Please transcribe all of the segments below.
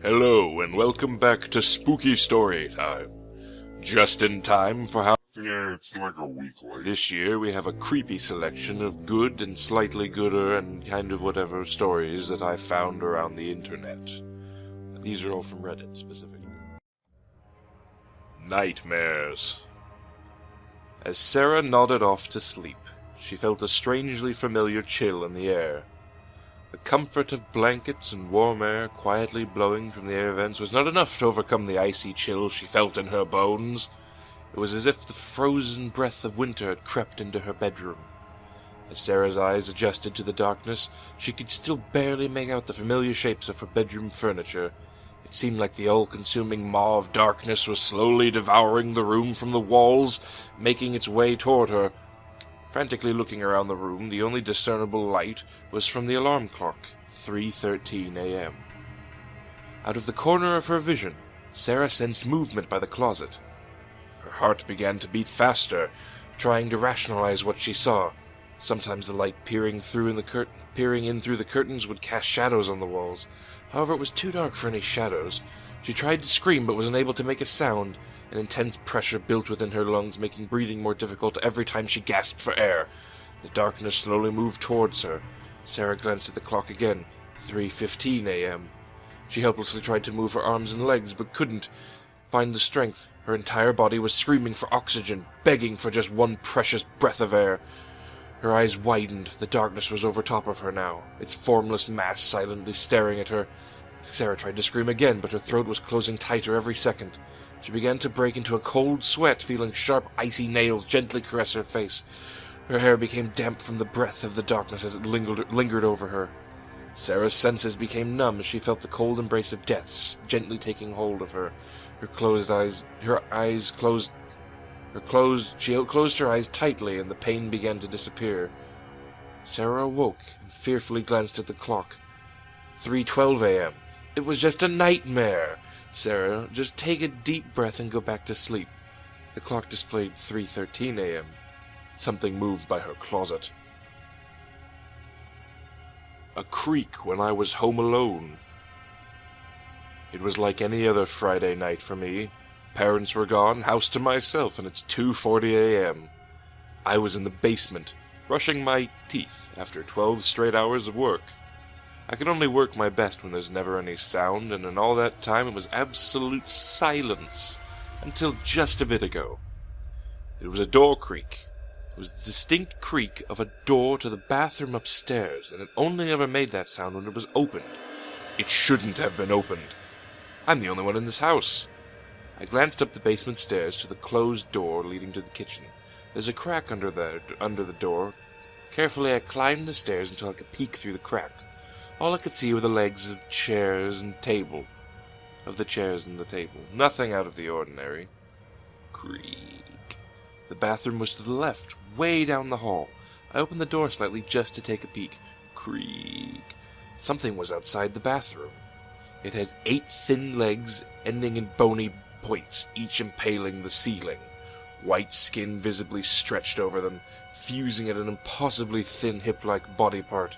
Hello, and welcome back to Spooky Storytime. Just in time for how... Yeah, it's like a week late. This year we have a creepy selection of good and slightly gooder and kind of whatever stories that I found around the internet. These are all from Reddit, specifically. Nightmares. As Sarah nodded off to sleep, she felt a strangely familiar chill in the air. The comfort of blankets and warm air quietly blowing from the air vents was not enough to overcome the icy chill she felt in her bones. It was as if the frozen breath of winter had crept into her bedroom. As Sarah's eyes adjusted to the darkness, she could still barely make out the familiar shapes of her bedroom furniture. It seemed like the all-consuming maw of darkness was slowly devouring the room from the walls, making its way toward her. Frantically looking around the room, the only discernible light was from the alarm clock, 3:13 a.m. Out of the corner of her vision, Sarah sensed movement by the closet. Her heart began to beat faster, trying to rationalize what she saw. Sometimes the light peering in through the curtains would cast shadows on the walls. However, it was too dark for any shadows. She tried to scream but was unable to make a sound. An intense pressure built within her lungs, making breathing more difficult every time she gasped for air. The darkness slowly moved towards her. Sarah glanced at the clock again, 3:15 a.m. She helplessly tried to move her arms and legs, but couldn't find the strength. Her entire body was screaming for oxygen, begging for just one precious breath of air. Her eyes widened. The darkness was over top of her now, its formless mass silently staring at her. Sarah tried to scream again, but her throat was closing tighter every second. She began to break into a cold sweat, feeling sharp, icy nails gently caress her face. Her hair became damp from the breath of the darkness as it lingered over her. Sarah's senses became numb as she felt the cold embrace of death gently taking hold of her. She closed her eyes tightly, and the pain began to disappear. Sarah awoke and fearfully glanced at the clock. 3:12 a.m. It was just a nightmare. Sarah, just take a deep breath and go back to sleep. The clock displayed 3:13 a.m. Something moved by her closet. A creak when I was home alone. It was like any other Friday night for me. Parents were gone, house to myself, and it's 2:40 a.m. I was in the basement, brushing my teeth after 12 straight hours of work. I can only work my best when there's never any sound, and in all that time it was absolute silence, until just a bit ago. It was a door creak. It was the distinct creak of a door to the bathroom upstairs, and it only ever made that sound when it was opened. It shouldn't have been opened. I'm the only one in this house. I glanced up the basement stairs to the closed door leading to the kitchen. There's a crack under the door. Carefully I climbed the stairs until I could peek through the crack. All I could see were the legs of the chairs and the table. Nothing out of the ordinary. Creak. The bathroom was to the left, way down the hall. I opened the door slightly just to take a peek. Creak. Something was outside the bathroom. It has 8 thin legs ending in bony points, each impaling the ceiling. White skin visibly stretched over them, fusing at an impossibly thin hip-like body part.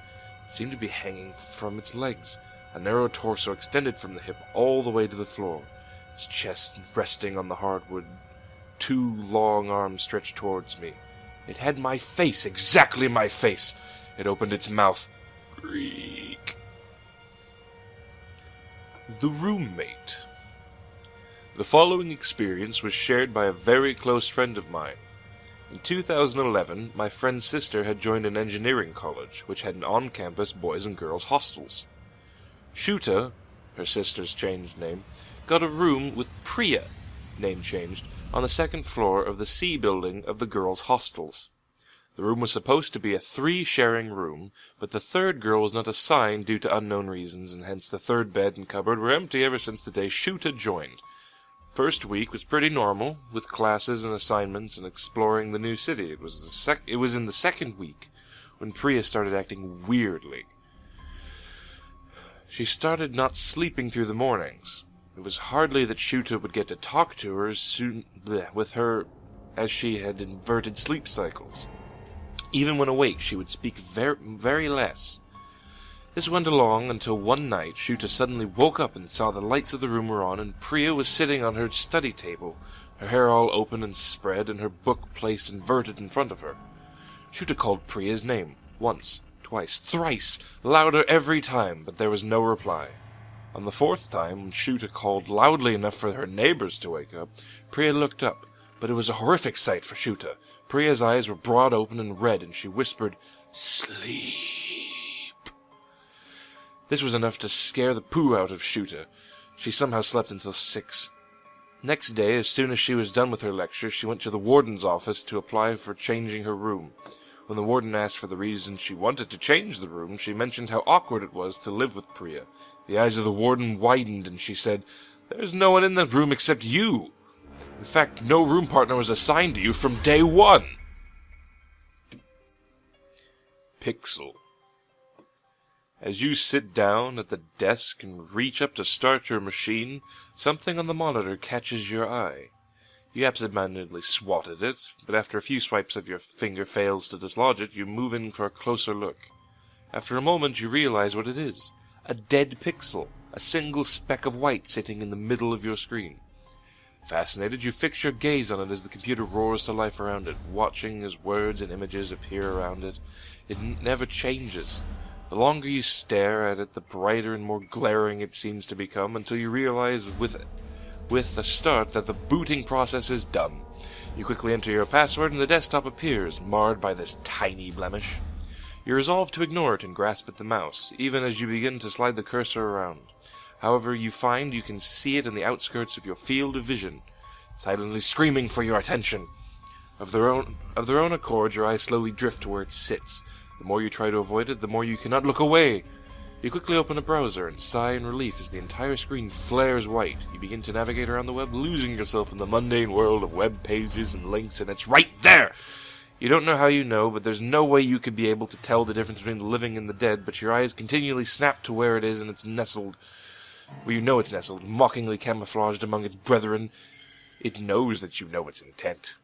Seemed to be hanging from its legs. A narrow torso extended from the hip all the way to the floor, its chest resting on the hardwood. 2 long arms stretched towards me. It had my face, exactly my face. It opened its mouth. Creak. The roommate. The following experience was shared by a very close friend of mine. In 2011, my friend's sister had joined an engineering college, which had an on-campus boys and girls hostels. Shuta, her sister's changed name, got a room with Priya, name changed, on the 2nd floor of the C building of the girls' hostels. The room was supposed to be a 3-sharing room, but the 3rd girl was not assigned due to unknown reasons, and hence the 3rd bed and cupboard were empty ever since the day Shuta joined. First week was pretty normal, with classes and assignments and exploring the new city. It was in the 2nd week when Priya started acting weirdly. She started not sleeping through the mornings. It was hardly that Shuta would get to talk to her with her, as she had inverted sleep cycles. Even when awake, she would speak very less. This went along until one night Shuta suddenly woke up and saw the lights of the room were on, and Priya was sitting on her study table, her hair all open and spread, and her book placed inverted in front of her. Shuta called Priya's name, once, twice, thrice, louder every time, but there was no reply. On the fourth time, when Shuta called loudly enough for her neighbors to wake up, Priya looked up, but it was a horrific sight for Shuta. Priya's eyes were broad open and red, and she whispered, "Sleep." This was enough to scare the poo out of Shuta. She somehow slept until 6. Next day, as soon as she was done with her lecture, she went to the warden's office to apply for changing her room. When the warden asked for the reason she wanted to change the room, she mentioned how awkward it was to live with Priya. The eyes of the warden widened, and she said, "There's no one in that room except you. In fact, no room partner was assigned to you from day 1. Pixel. As you sit down at the desk and reach up to start your machine, something on the monitor catches your eye. You absentmindedly swat at it, but after a few swipes of your finger fails to dislodge it, you move in for a closer look. After a moment you realize what it is. A dead pixel, a single speck of white sitting in the middle of your screen. Fascinated, you fix your gaze on it as the computer roars to life around it, watching as words and images appear around it. It never changes. The longer you stare at it, the brighter and more glaring it seems to become, until you realize with a start that the booting process is done. You quickly enter your password, and the desktop appears, marred by this tiny blemish. You resolve to ignore it and grasp at the mouse, even as you begin to slide the cursor around. However, you find you can see it in the outskirts of your field of vision, silently screaming for your attention. Of their own accord, your eyes slowly drift to where it sits. The more you try to avoid it, the more you cannot look away. You quickly open a browser and sigh in relief as the entire screen flares white. You begin to navigate around the web, losing yourself in the mundane world of web pages and links, and it's right there! You don't know how you know, but there's no way you could be able to tell the difference between the living and the dead, but your eyes continually snap to where it is, and it's nestled. Well, you know it's nestled, mockingly camouflaged among its brethren. It knows that you know its intent.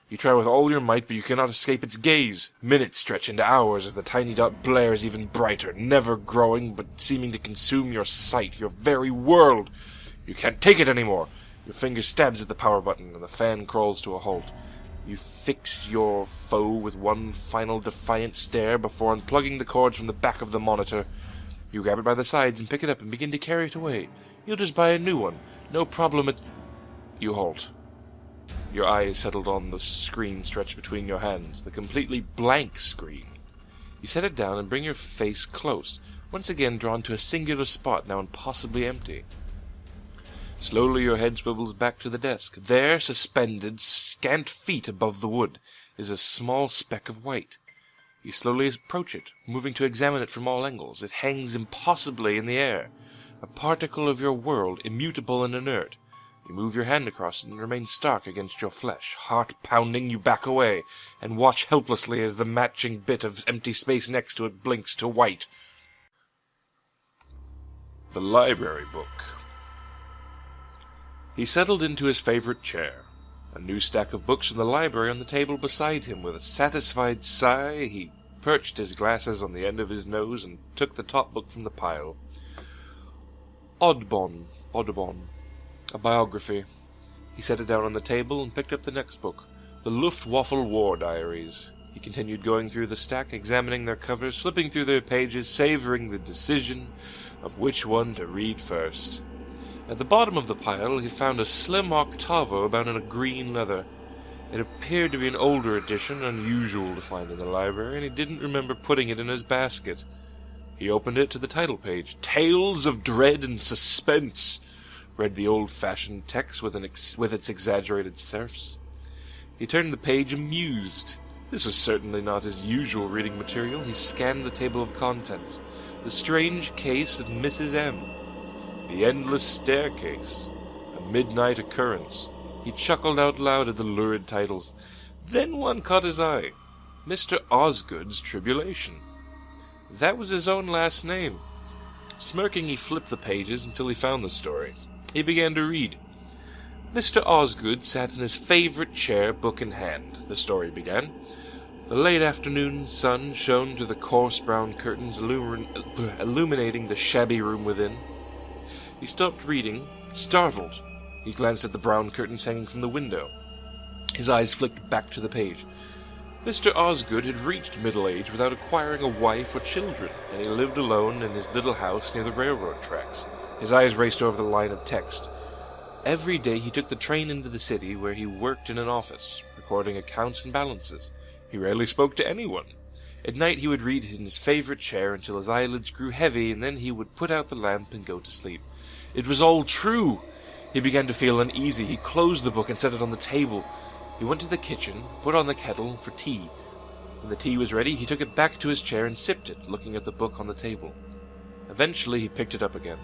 You try with all your might, but you cannot escape its gaze. Minutes stretch into hours as the tiny dot blares even brighter, never growing, but seeming to consume your sight, your very world. You can't take it anymore. Your finger stabs at the power button, and the fan crawls to a halt. You fix your foe with one final defiant stare before unplugging the cord from the back of the monitor. You grab it by the sides and pick it up and begin to carry it away. You'll just buy a new one. No problem at... You halt. Your eyes settled on the screen stretched between your hands, the completely blank screen. You set it down and bring your face close, once again drawn to a singular spot, now impossibly empty. Slowly your head swivels back to the desk. There, suspended, scant feet above the wood, is a small speck of white. You slowly approach it, moving to examine it from all angles. It hangs impossibly in the air, a particle of your world, immutable and inert. You move your hand across it and remain stark against your flesh. Heart pounding, you back away, and watch helplessly as the matching bit of empty space next to it blinks to white. The library book. He settled into his favorite chair. A new stack of books from the library on the table beside him. With a satisfied sigh, he perched his glasses on the end of his nose and took the top book from the pile. Audubon. A biography. He set it down on the table and picked up the next book, the Luftwaffe War Diaries. He continued going through the stack, examining their covers, flipping through their pages, savoring the decision of which one to read first. At the bottom of the pile he found a slim octavo bound in a green leather. It appeared to be an older edition, unusual to find in the library, and he didn't remember putting it in his basket. He opened it to the title page. "Tales of Dread and Suspense," read the old-fashioned text with its exaggerated serifs. He turned the page amused. This was certainly not his usual reading material. He scanned the table of contents. The Strange Case of Mrs. M. The Endless Staircase. A Midnight Occurrence. He chuckled out loud at the lurid titles. Then one caught his eye. Mr. Osgood's Tribulation. That was his own last name. Smirking, he flipped the pages until he found the story. He began to read. Mr. Osgood sat in his favorite chair, book in hand. The story began. The late afternoon sun shone through the coarse brown curtains, illuminating the shabby room within. He stopped reading, startled. He glanced at the brown curtains hanging from the window. His eyes flicked back to the page. Mr. Osgood had reached middle age without acquiring a wife or children, and he lived alone in his little house near the railroad tracks. His eyes raced over the line of text. Every day he took the train into the city, where he worked in an office, recording accounts and balances. He rarely spoke to anyone. At night he would read in his favorite chair until his eyelids grew heavy, and then he would put out the lamp and go to sleep. It was all true! He began to feel uneasy. He closed the book and set it on the table. He went to the kitchen, put on the kettle for tea. When the tea was ready, he took it back to his chair and sipped it, looking at the book on the table. Eventually he picked it up again.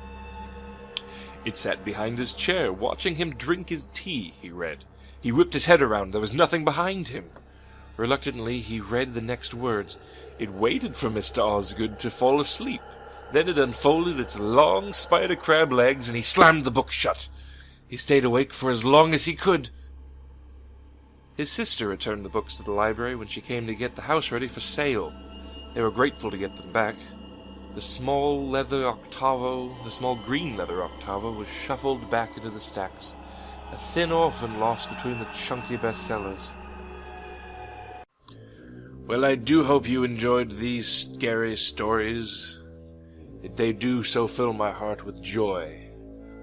It sat behind his chair, watching him drink his tea, he read. He whipped his head around. There was nothing behind him. Reluctantly, he read the next words. It waited for Mr. Osgood to fall asleep. Then it unfolded its long spider-crab legs, and he slammed the book shut. He stayed awake for as long as he could. His sister returned the books to the library when she came to get the house ready for sale. They were grateful to get them back. The small green leather octavo was shuffled back into the stacks, a thin orphan lost between the chunky bestsellers. Well, I do hope you enjoyed these scary stories. They do so fill my heart with joy.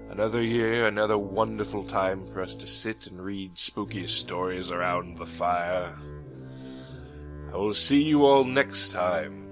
Another year, another wonderful time for us to sit and read spooky stories around the fire. I will see you all next time.